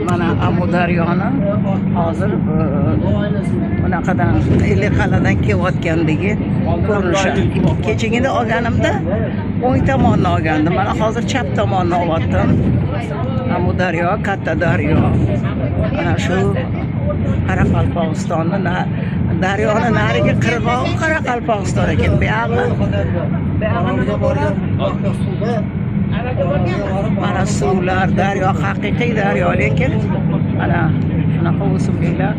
mana Amudaryoni hozir bunaqadan Iliqal'adan kelayotgandagi ko'rinishi. Kechagina olganimda o'ng tomonni olgandim. Mana hozir chap tomonni olyaptim. Amudaryo, katta daryo. Mana shu Qoraqalpog'istonni daryoni nariga qirg'og'i Qoraqalpog'iston ekan. Buyog'i mana suvlar daryo, haqiqiy daryo, lekin mana shunaqa o'simliklar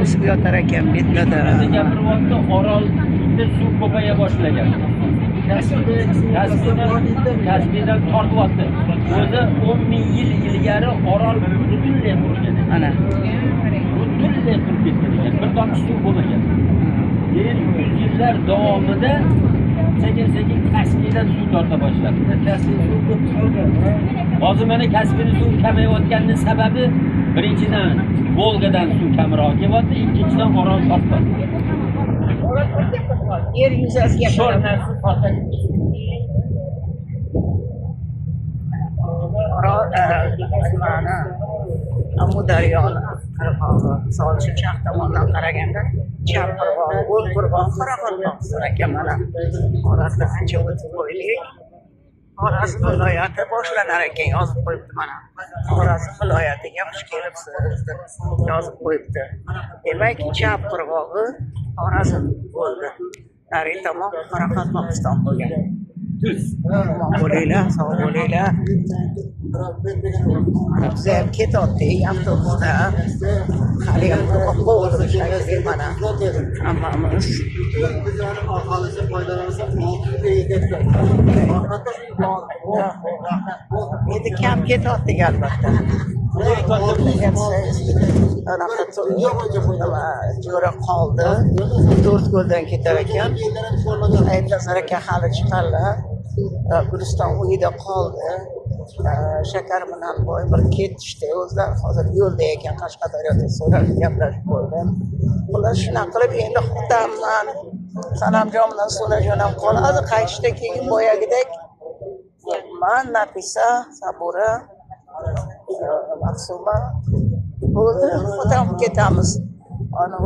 o'sib yotar ekan betida. Orolda suv ko'paya boshlagan. Kaspidan tortyapti. O'zi 10,000 yil ilgari Orol butunlay qurgan. Mana butunlay qurib ketgan ekan. Bir tomchi suv bo'lmagan. 100 yillar davomida sekin Kaspiydan suv torta boshladi. Hozir mana Kaspiydan suv kamayotganining sababi birinchidan Volgadan suv kamroq kelyapti, ikkinchidan Orol tortadi. yer yuzasiga mana Amudaryoni qirg'og'i solishi chap tomondan qaraganda chap qirg'og'i, o'ng qirg'og'i Qoraqalpog'iston ekan. Mana orasida ancha o'tib qo'ydik. Xorazm viloyati boshlanar ekan, yozib qo'yibdi. Mana Xorazm viloyatiga xush kelibsiz deb yozib qo'yibdi. Demak, chap qirg'og'i Xorazm bo'ldi. Nari tomon Qoraqalpog'iston bo'lgan. Omon bo'linglar, sog' bo'linglar. Biz ham ketyaptik avtobusda. Hali ham qo'yib shakli mana hammamiz. Endi kam ketyaptik albatta. Jo'ra qoldi. 4 yo'ldan ketar ekan. Aytlar ekan hali chiqarlar. Guliston uyida qoldi. Shakar bilan boy bir ketishdi. O'zlari hozir yo'lda ekan, Qashqadaryoda so'rab gaplashib bo'ldim. Ular shunaqa qilib endi xutamman. Sanamjon bilan So'lajon ham qoladi. Qaytishda keyin boyagidek man Nafisa, Sabura, Maqsuma bo'ldi. Xutam ketamiz. Ana